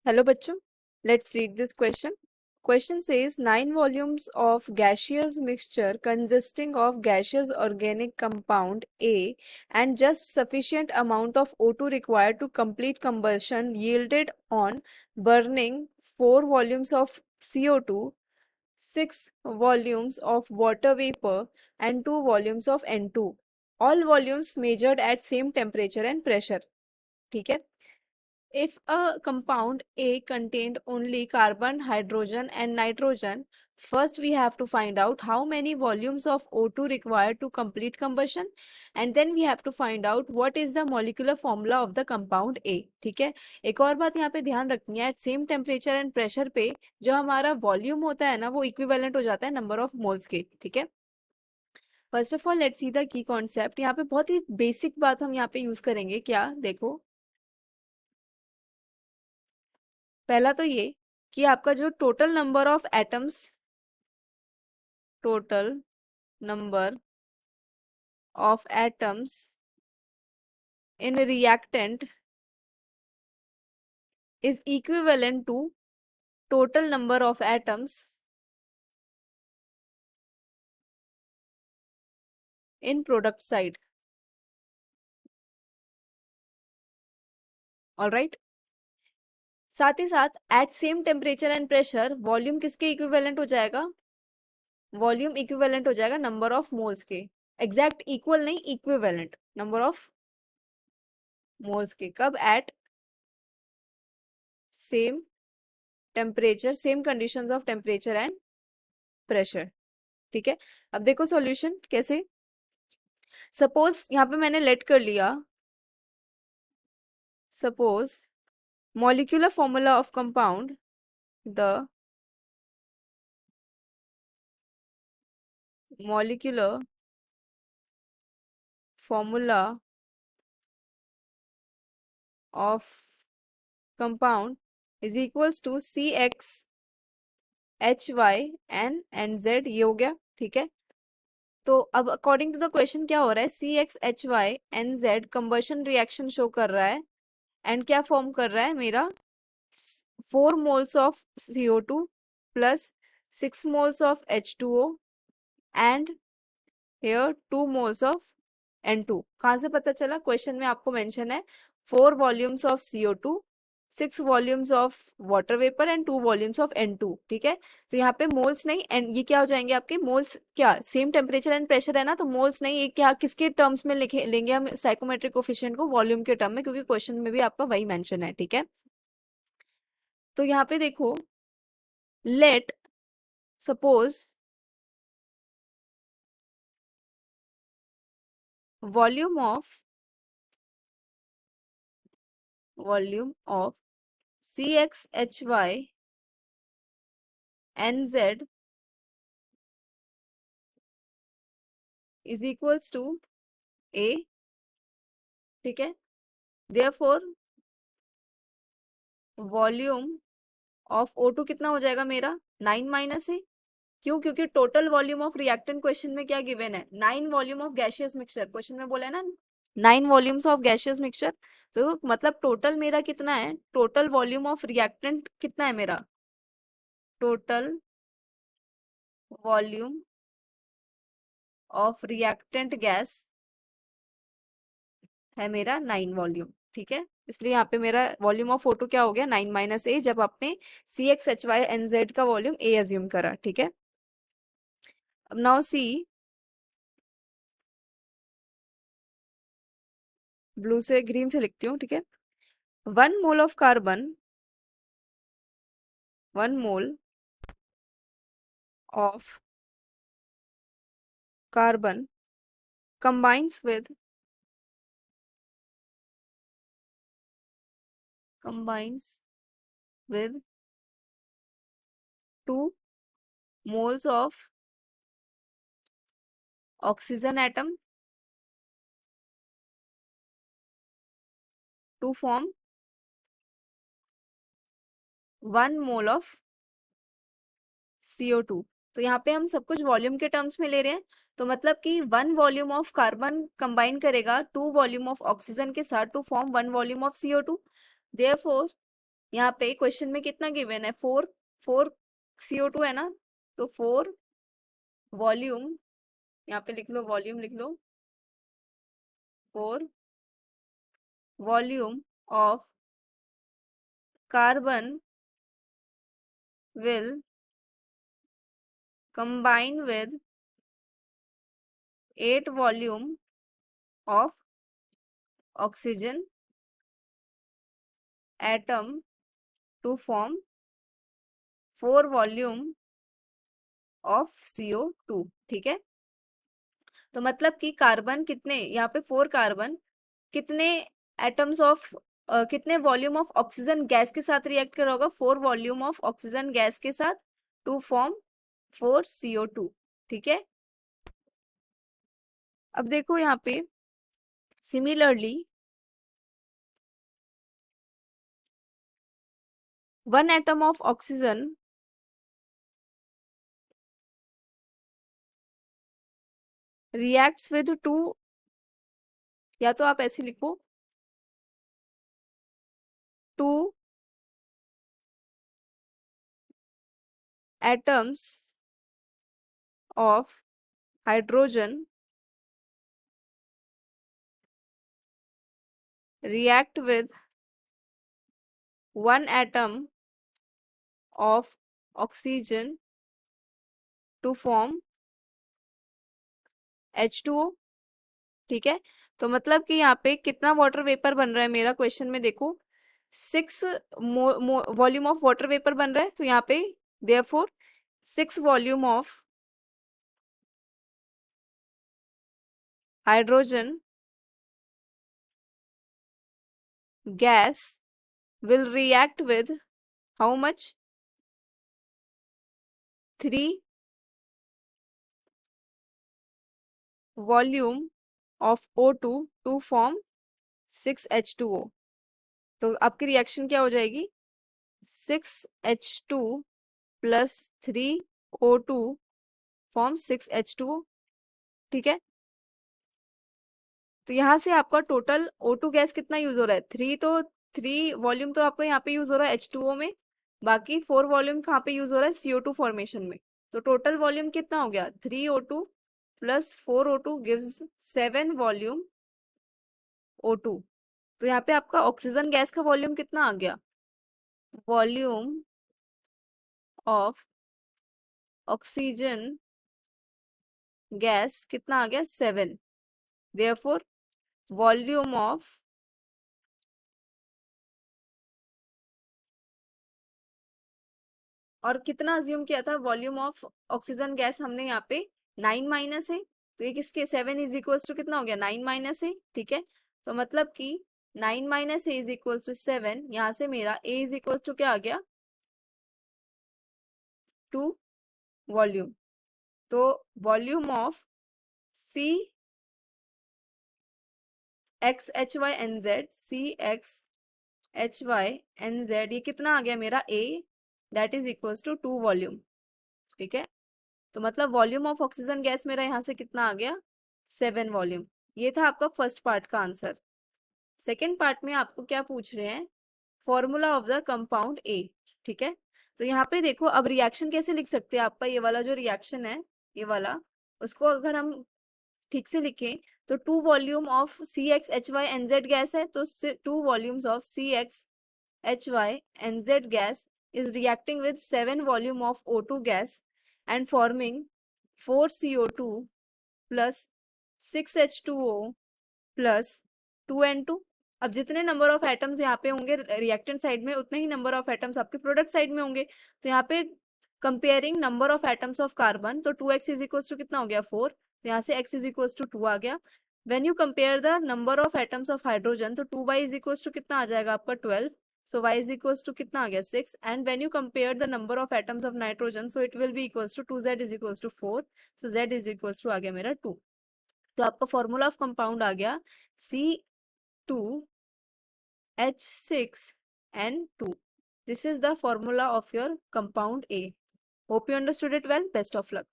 Hello bachcho, let's read this question. Question says 9 volumes of gaseous mixture consisting of gaseous organic compound A and just sufficient amount of O2 required to complete combustion yielded on burning 4 volumes of CO2, 6 volumes of water vapor and 2 volumes of N2. All volumes measured at same temperature and pressure. ठीक है. If a compound A contained only carbon, hydrogen and nitrogen, first we have to find out how many volumes of O2 required to complete combustion and then we have to find out what is the molecular formula of the compound A. ठीक है. एक और बात यहाँ पे ध्यान रखनी है, at same temperature and pressure पे जो हमारा वॉल्यूम होता है ना वो इक्विवेलेंट हो जाता है नंबर ऑफ मोल्स के. ठीक है. First of all let's see the key concept. यहाँ पे बहुत ही बेसिक बात हम यहाँ पे यूज करेंगे. क्या देखो, पहला तो ये कि आपका जो total number of atoms, total number of atoms in reactant is equivalent to total number of atoms in product side. All right. साथ ही साथ at same temperature and pressure volume किसके इक्विवेलेंट हो जाएगा? वॉल्यूम इक्विवेलेंट हो जाएगा number of moles के. Exact equal नहीं, इक्विवेलेंट नंबर ऑफ मोल्स के. कब? At same temperature, same conditions of temperature and pressure. ठीक है. अब देखो सॉल्यूशन कैसे. सपोज यहाँ पे मैंने लेट कर लिया, suppose molecular formula of compound, the molecular formula of compound is equals to CXHY NZ. ये हो गया. ठीक है. तो अब अकॉर्डिंग टू द क्वेश्चन क्या हो रहा है, CXHY NZ combustion reaction show कर रहा है एंड क्या फॉर्म कर रहा है मेरा 4 moles of CO2 plus 6 moles of H2O and here 2 moles of N2. कहाँ से पता चला? क्वेश्चन में आपको मेंशन है 4 volumes of CO2, 6 volumes of water vapour and 2 volumes of N2. ठीक है. तो यहाँ पे मोल्स नहीं, एंड ये क्या हो जाएंगे आपके मोल्स? क्या सेम टेम्परेचर एंड प्रेशर है ना, तो मोल्स नहीं, ये क्या किसके टर्म्स में लिखे लेंगे हम स्टाइकोमेट्रिक कोफिशिएंट को? वॉल्यूम के टर्म में, क्योंकि क्वेश्चन में भी आपका वही मेंशन है. ठीक है. तो यहाँ पे देखो, let suppose volume of CXHY NZ is equals to A. ठीक है. therefore वॉल्यूम ऑफ O2 कितना हो जाएगा मेरा? 9 माइनस है. क्यों? क्योंकि total volume of reactant question में क्या गिवन है? 9 volume of gaseous mixture. Question में बोला है ना 9 वॉल्यूम्स ऑफ गैसियस मिक्सचर. तो मतलब टोटल मेरा कितना है? टोटल वॉल्यूम ऑफ रिएक्टेंट कितना है मेरा? Total volume of reactant gas है मेरा 9 वॉल्यूम. ठीक है. इसलिए यहाँ पे मेरा वॉल्यूम ऑफ O2 क्या हो गया? 9 माइनस A, जब आपने CXHY NZ का वॉल्यूम A एज्यूम करा. ठीक है. अब नाउ सी, ब्लू से ग्रीन से लिखती हूँ. ठीक है. 1 mole of carbon, 1 mole of carbon combines with 2 moles of oxygen atom to form 1 mole of CO2. तो यहाँ पे हम सब कुछ वॉल्यूम के टर्म्स में ले रहे हैं. तो मतलब कि 1 वॉल्यूम ऑफ कार्बन कंबाइन करेगा 2 वॉल्यूम ऑफ ऑक्सीजन के साथ to form 1 volume of CO2. Therefore यहाँ पे क्वेश्चन में कितना गिवन है, 4 CO2 है ना, तो 4 वॉल्यूम, यहाँ पे लिख लो वॉल्यूम लिख लो, 4 volume of carbon will combine with 8 volume of oxygen atom to form 4 volume of CO2। ठीक है, तो मतलब कि कार्बन कितने, यहाँ पे 4 कार्बन कितने एटम्स ऑफ कितने वॉल्यूम ऑफ ऑक्सीजन गैस के साथ रिएक्ट कर रहा होगा, 4 वॉल्यूम ऑफ ऑक्सीजन गैस के साथ टू फॉर्म 4 CO2। ठीक है, अब देखो यहाँ पे similarly 1 atom of oxygen reacts with 2, या तो आप ऐसे लिखो 2 atoms of hydrogen react with 1 atom of oxygen to form H2O। ठीक है, तो मतलब कि यहाँ पे कितना वाटर वेपर बन रहा है मेरा क्वेश्चन में, देखो 6 वॉल्यूम ऑफ वाटर वेपर बन रहा है, तो यहाँ पे therefore 6 volume of hydrogen gas will react with how much, 3 volume of O2 to form 6H2O। तो आपकी रिएक्शन क्या हो जाएगी, 6H2 plus 3O2 form 6H2O। ठीक है, तो यहाँ से आपका टोटल O2 गैस कितना यूज हो रहा है, 3 वॉल्यूम तो आपको यहाँ पे यूज हो रहा है H2O में, बाकी 4 वॉल्यूम कहाँ पे यूज हो रहा है, CO2 फॉर्मेशन में। तो टोटल वॉल्यूम कितना हो गया, 3O2 plus 4O2 gives 7 volume O2। तो यहाँ पे आपका ऑक्सीजन गैस का वॉल्यूम कितना आ गया, वॉल्यूम ऑफ ऑक्सीजन गैस कितना आ गया, 7। देयरफॉर वॉल्यूम ऑफ और कितना अज्यूम किया था, वॉल्यूम ऑफ ऑक्सीजन गैस हमने यहाँ पे 9 माइनस है, तो ये किसके 7 इज इक्वल्स टू कितना हो गया, 9 माइनस है। ठीक है, तो मतलब कि 9 minus A is equals to 7, यहाँ से मेरा ए इज इक्वल्स टू क्या आ गया, 2 वॉल्यूम। तो volume of C X H Y N Z, CXHYNZ, ये कितना आ गया मेरा A, that is equals to 2 volume. ठीक है, तो मतलब वॉल्यूम ऑफ ऑक्सीजन गैस मेरा यहाँ से कितना आ गया, 7 वॉल्यूम। ये था आपका फर्स्ट पार्ट का आंसर। सेकेंड पार्ट में आपको क्या पूछ रहे हैं, formula of the compound A. ठीक है, तो यहाँ पे देखो अब रिएक्शन कैसे लिख सकते हैं, आपका ये वाला जो रिएक्शन है, ये वाला, उसको अगर हम ठीक से लिखें तो 2 वॉल्यूम ऑफ CXHYNZ गैस है, तो 2 volumes of CXHYNZ gas is reacting with 7 volume of O2 gas and forming 4 CO2 plus 6H2O plus 2N2। अब जितने नंबर ऑफ एटम्स यहाँ पे होंगे रिएक्टेंट साइड में, उतने ही नंबर ऑफ एटम्स आपके प्रोडक्ट साइड में होंगे। तो यहाँ पे comparing number of atoms of carbon, तो 2x इज इक्वल्स टू कितना हो गया, 4, तो यहाँ से x इज इक्वल्स टू 2 आ गया। When you compare the number of atoms of hydrogen, तो 2y इज इक्वल्स टू कितना आ जाएगा आपका 12, so y is equals to कितना आ गया 6। And when you compare the number of atoms of nitrogen, so it will be equals to 2z is equals to 4, so z is equals to आ गया मेरा 2। तो आपका फॉर्मूला ऑफ कंपाउंड आ गया C2H6N2। This is the formula of your compound A. Hope you understood it well. Best of luck.